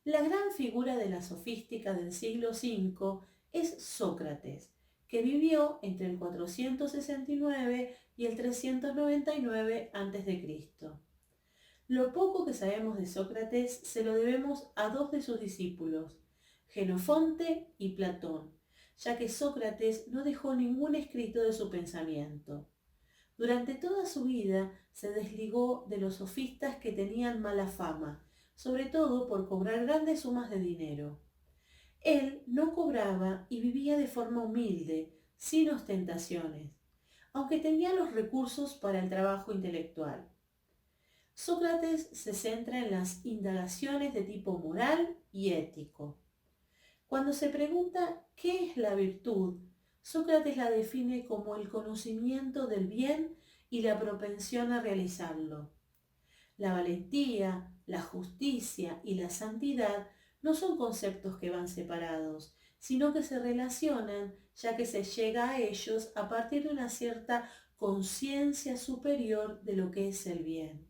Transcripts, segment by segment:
La gran figura de la sofística del siglo V es Sócrates, que vivió entre el 469 y el 399 a.C. Lo poco que sabemos de Sócrates se lo debemos a dos de sus discípulos, Jenofonte y Platón, ya que Sócrates no dejó ningún escrito de su pensamiento. Durante toda su vida se desligó de los sofistas que tenían mala fama, sobre todo por cobrar grandes sumas de dinero. Él no cobraba y vivía de forma humilde, sin ostentaciones, aunque tenía los recursos para el trabajo intelectual. Sócrates se centra en las indagaciones de tipo moral y ético. Cuando se pregunta qué es la virtud, Sócrates la define como el conocimiento del bien y la propensión a realizarlo. La valentía, la justicia y la santidad no son conceptos que van separados, sino que se relacionan, ya que se llega a ellos a partir de una cierta conciencia superior de lo que es el bien.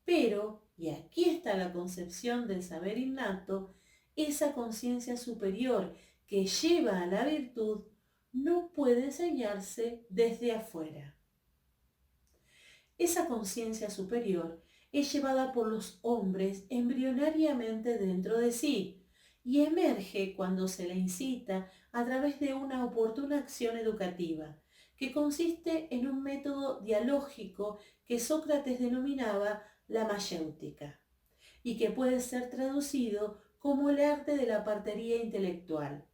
Pero, y aquí está la concepción del saber innato, esa conciencia superior que lleva a la virtud no puede enseñarse desde afuera. Esa conciencia superior es llevada por los hombres embrionariamente dentro de sí y emerge cuando se la incita a través de una oportuna acción educativa, que consiste en un método dialógico que Sócrates denominaba la mayéutica, y que puede ser traducido como el arte de la partería intelectual.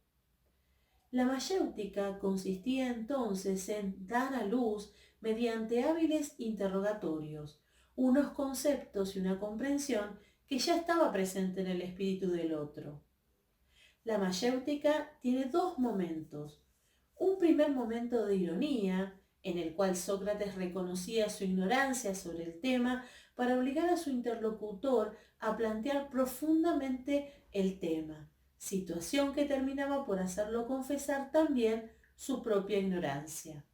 La mayéutica consistía entonces en dar a luz, mediante hábiles interrogatorios, unos conceptos y una comprensión que ya estaba presente en el espíritu del otro. La mayéutica tiene dos momentos. Un primer momento de ironía, en el cual Sócrates reconocía su ignorancia sobre el tema para obligar a su interlocutor a plantear profundamente el tema, situación que terminaba por hacerlo confesar también su propia ignorancia.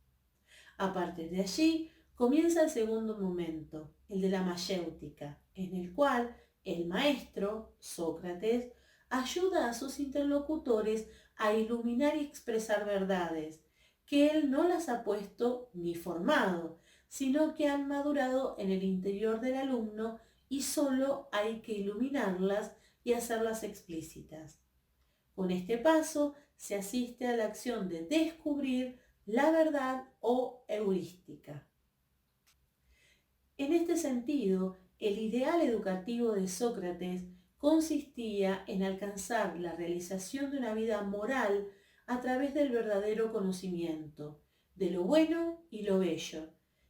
A partir de allí comienza el segundo momento, el de la mayéutica, en el cual el maestro, Sócrates, ayuda a sus interlocutores a iluminar y expresar verdades, que él no las ha puesto ni formado, sino que han madurado en el interior del alumno y solo hay que iluminarlas y hacerlas explícitas. Con este paso se asiste a la acción de descubrir la verdad o heurística. En este sentido, el ideal educativo de Sócrates consistía en alcanzar la realización de una vida moral a través del verdadero conocimiento, de lo bueno y lo bello,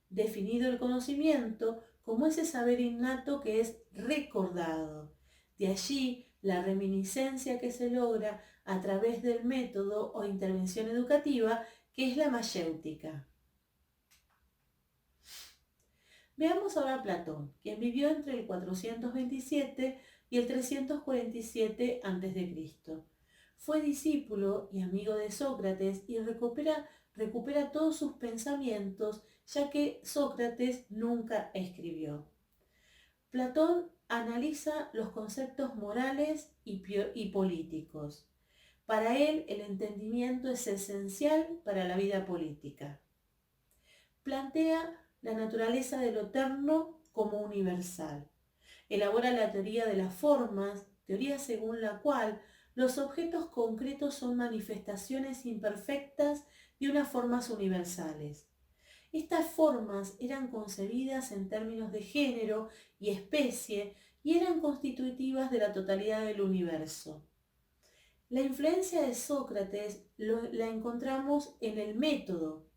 definido el conocimiento como ese saber innato que es recordado. De allí la reminiscencia que se logra a través del método o intervención educativa que es la mayéutica. Veamos ahora a Platón, quien vivió entre el 427 y el 347 a.C. Fue discípulo y amigo de Sócrates y recupera todos sus pensamientos, ya que Sócrates nunca escribió. Platón analiza los conceptos morales y políticos. Para él, el entendimiento es esencial para la vida política. Plantea la naturaleza de lo eterno como universal. Elabora la teoría de las formas, teoría según la cual los objetos concretos son manifestaciones imperfectas de unas formas universales. Estas formas eran concebidas en términos de género y especie y eran constitutivas de la totalidad del universo. La influencia de Sócrates la encontramos en el método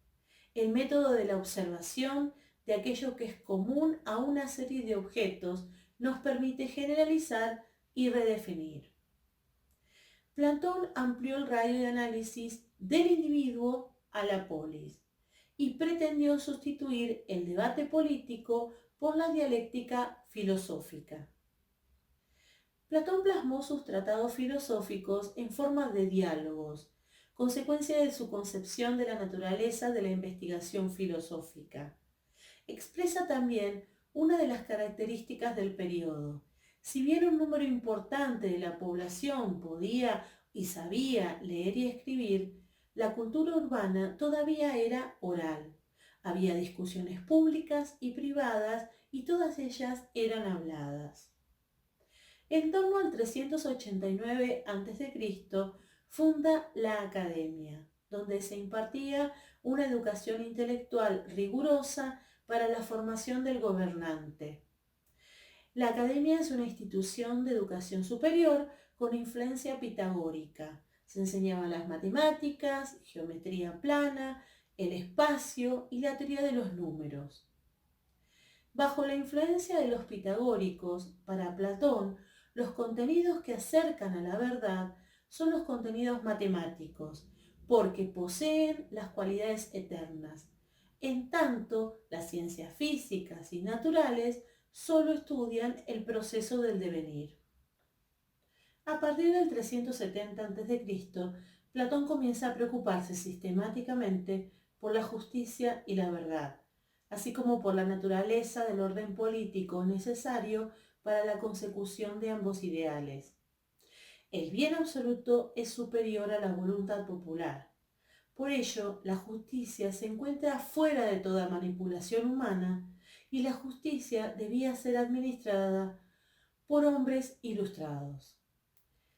de la observación de aquello que es común a una serie de objetos nos permite generalizar y redefinir. Platón amplió el radio de análisis del individuo a la polis y pretendió sustituir el debate político por la dialéctica filosófica. Platón plasmó sus tratados filosóficos en forma de diálogos, consecuencia de su concepción de la naturaleza de la investigación filosófica. Expresa también una de las características del periodo, Si bien un número importante de la población podía y sabía leer y escribir, la cultura urbana todavía era oral. Había discusiones públicas y privadas y todas ellas eran habladas. En torno al 389 a.C., funda la Academia, donde se impartía una educación intelectual rigurosa para la formación del gobernante. La Academia es una institución de educación superior con influencia pitagórica. Se enseñaban las matemáticas, geometría plana, el espacio y la teoría de los números. Bajo la influencia de los pitagóricos, para Platón, los contenidos que acercan a la verdad son los contenidos matemáticos, porque poseen las cualidades eternas. En tanto, las ciencias físicas y naturales solo estudian el proceso del devenir. A partir del 370 a.C., Platón comienza a preocuparse sistemáticamente por la justicia y la verdad, así como por la naturaleza del orden político necesario para la consecución de ambos ideales. El bien absoluto es superior a la voluntad popular. Por ello, la justicia se encuentra fuera de toda manipulación humana y la justicia debía ser administrada por hombres ilustrados.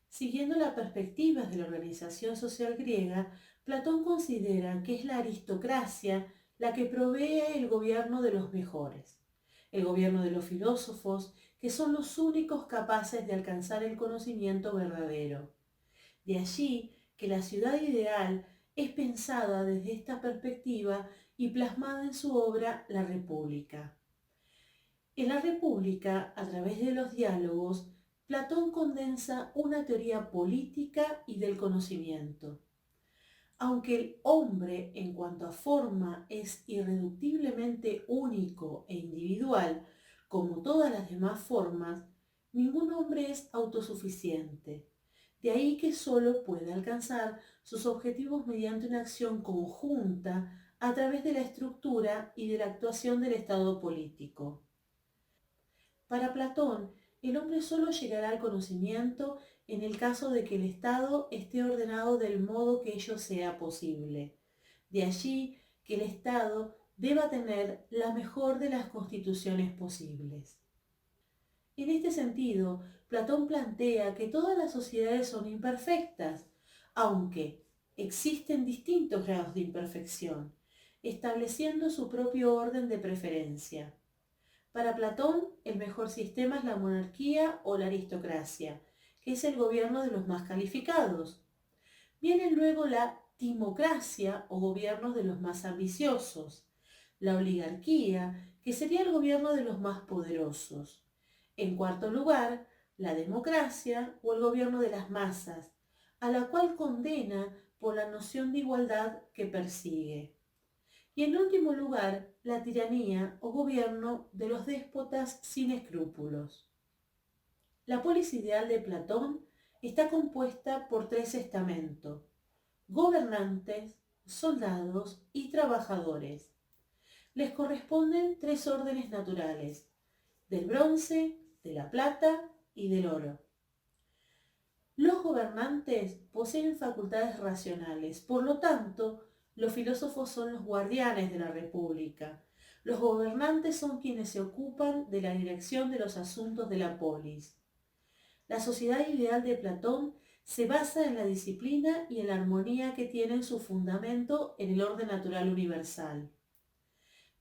Siguiendo las perspectivas de la organización social griega, Platón considera que es la aristocracia la que provee el gobierno de los mejores, el gobierno de los filósofos, que son los únicos capaces de alcanzar el conocimiento verdadero. De allí que la ciudad ideal es pensada desde esta perspectiva y plasmada en su obra La República. En la República, a través de los diálogos, Platón condensa una teoría política y del conocimiento. Aunque el hombre en cuanto a forma es irreductiblemente único e individual, como todas las demás formas, ningún hombre es autosuficiente. De ahí que solo puede alcanzar sus objetivos mediante una acción conjunta a través de la estructura y de la actuación del Estado político. Para Platón, el hombre solo llegará al conocimiento en el caso de que el Estado esté ordenado del modo que ello sea posible. De allí que el Estado deba tener la mejor de las constituciones posibles. En este sentido, Platón plantea que todas las sociedades son imperfectas, aunque existen distintos grados de imperfección, estableciendo su propio orden de preferencia. Para Platón, el mejor sistema es la monarquía o la aristocracia, que es el gobierno de los más calificados. Viene luego la timocracia o gobierno de los más ambiciosos, la oligarquía, que sería el gobierno de los más poderosos. En cuarto lugar, la democracia o el gobierno de las masas, a la cual condena por la noción de igualdad que persigue. Y en último lugar, la tiranía o gobierno de los déspotas sin escrúpulos. La polis ideal de Platón está compuesta por tres estamentos: gobernantes, soldados y trabajadores. Les corresponden tres órdenes naturales: del bronce, de la plata y del oro. Los gobernantes poseen facultades racionales, por lo tanto, los filósofos son los guardianes de la República. Los gobernantes son quienes se ocupan de la dirección de los asuntos de la polis. La sociedad ideal de Platón se basa en la disciplina y en la armonía que tienen su fundamento en el orden natural universal.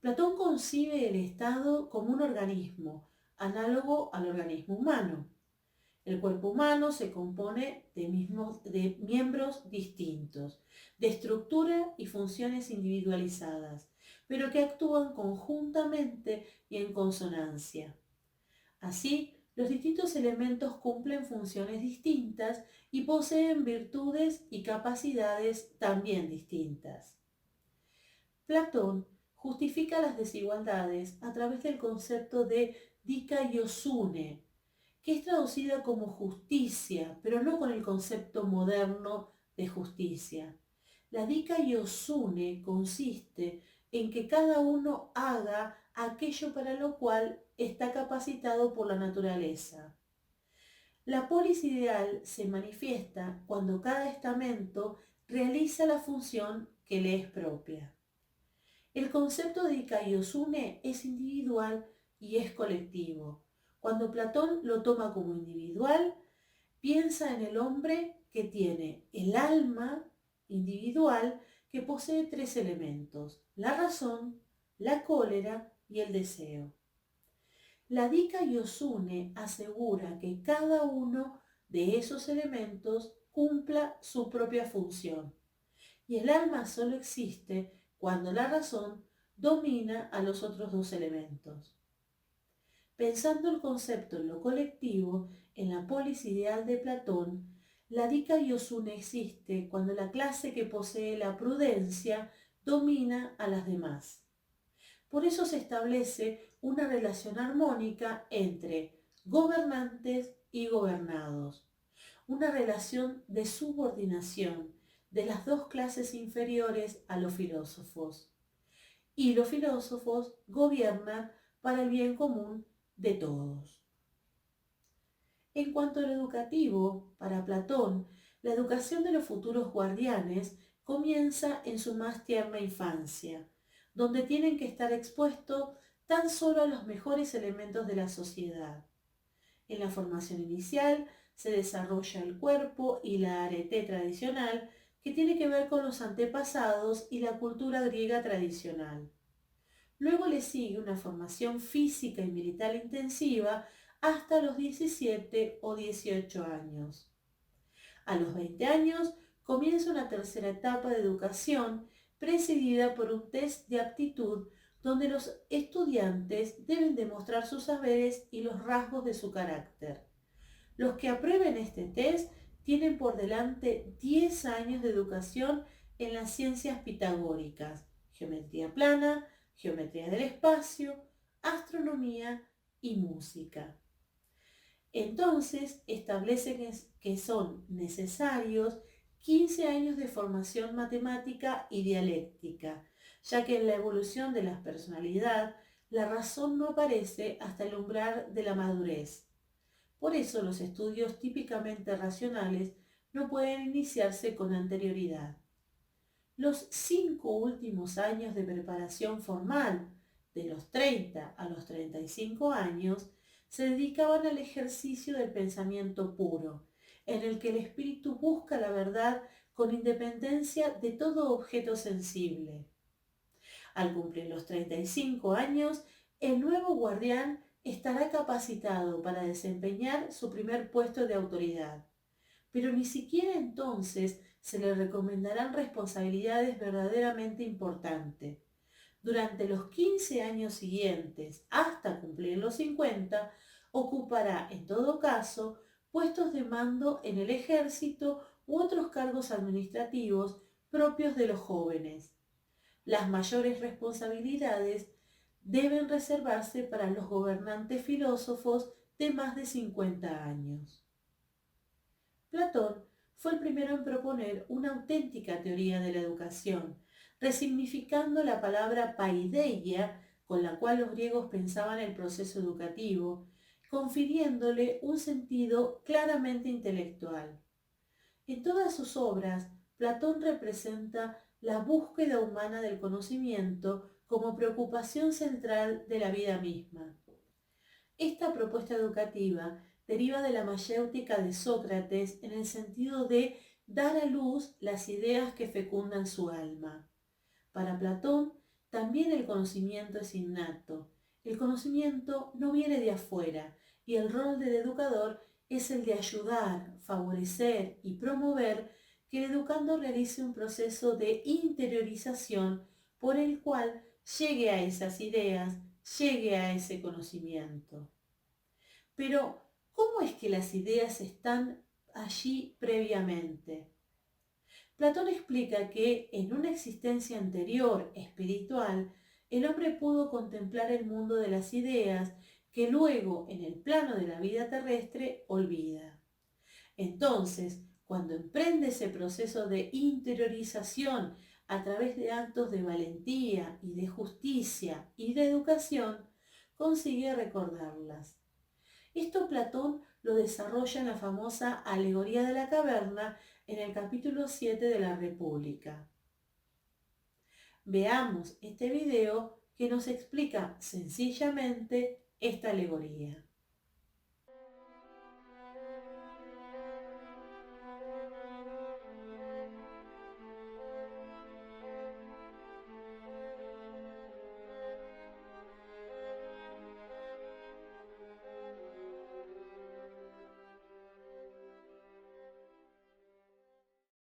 Platón concibe el Estado como un organismo, análogo al organismo humano. El cuerpo humano se compone de miembros distintos, de estructura y funciones individualizadas, pero que actúan conjuntamente y en consonancia. Así, los distintos elementos cumplen funciones distintas y poseen virtudes y capacidades también distintas. Platón justifica las desigualdades a través del concepto de dikaiosune, que es traducida como justicia, pero no con el concepto moderno de justicia. La dikaiosune consiste en que cada uno haga aquello para lo cual está capacitado por la naturaleza. La polis ideal se manifiesta cuando cada estamento realiza la función que le es propia. El concepto de ikaiosune es individual y es colectivo. Cuando Platón lo toma como individual, piensa en el hombre que tiene el alma individual que posee tres elementos: la razón, la cólera y el deseo. La Dika-iosune asegura que cada uno de esos elementos cumpla su propia función, y el alma solo existe cuando la razón domina a los otros dos elementos. Pensando el concepto en lo colectivo, en la polis ideal de Platón, la Dika-iosune existe cuando la clase que posee la prudencia domina a las demás. Por eso se establece una relación armónica entre gobernantes y gobernados, una relación de subordinación de las dos clases inferiores a los filósofos. Y los filósofos gobiernan para el bien común de todos. En cuanto al educativo, para Platón, la educación de los futuros guardianes comienza en su más tierna infancia, donde tienen que estar expuestos tan solo a los mejores elementos de la sociedad. En la formación inicial se desarrolla el cuerpo y la arete tradicional, que tiene que ver con los antepasados y la cultura griega tradicional. Luego le sigue una formación física y militar intensiva hasta los 17 o 18 años. A los 20 años comienza una tercera etapa de educación presidida por un test de aptitud donde los estudiantes deben demostrar sus saberes y los rasgos de su carácter. Los que aprueben este test tienen por delante 10 años de educación en las ciencias pitagóricas, geometría plana, geometría del espacio, astronomía y música. Entonces establecen que son necesarios 15 años de formación matemática y dialéctica, ya que en la evolución de la personalidad la razón no aparece hasta el umbral de la madurez. Por eso los estudios típicamente racionales no pueden iniciarse con anterioridad. Los 5 últimos años de preparación formal, de los 30 a los 35 años, se dedicaban al ejercicio del pensamiento puro, en el que el espíritu busca la verdad con independencia de todo objeto sensible. Al cumplir los 35 años, el nuevo guardián estará capacitado para desempeñar su primer puesto de autoridad, pero ni siquiera entonces se le recomendarán responsabilidades verdaderamente importantes. Durante los 15 años siguientes, hasta cumplir los 50, ocupará en todo caso puestos de mando en el ejército u otros cargos administrativos propios de los jóvenes. Las mayores responsabilidades deben reservarse para los gobernantes filósofos de más de 50 años. Platón fue el primero en proponer una auténtica teoría de la educación, resignificando la palabra paideia, con la cual los griegos pensaban el proceso educativo, confiriéndole un sentido claramente intelectual. En todas sus obras, Platón representa la búsqueda humana del conocimiento como preocupación central de la vida misma. Esta propuesta educativa deriva de la mayéutica de Sócrates en el sentido de dar a luz las ideas que fecundan su alma. Para Platón, también el conocimiento es innato. El conocimiento no viene de afuera y el rol del educador es el de ayudar, favorecer y promover que el educando realice un proceso de interiorización por el cual llegue a esas ideas, llegue a ese conocimiento. Pero, ¿cómo es que las ideas están allí previamente? Platón explica que en una existencia anterior, espiritual, el hombre pudo contemplar el mundo de las ideas que luego, en el plano de la vida terrestre, olvida. Entonces, cuando emprende ese proceso de interiorización a través de actos de valentía y de justicia y de educación, consigue recordarlas. Esto Platón lo desarrolla en la famosa Alegoría de la Caverna en el capítulo 7 de la República. Veamos este video que nos explica sencillamente esta alegoría.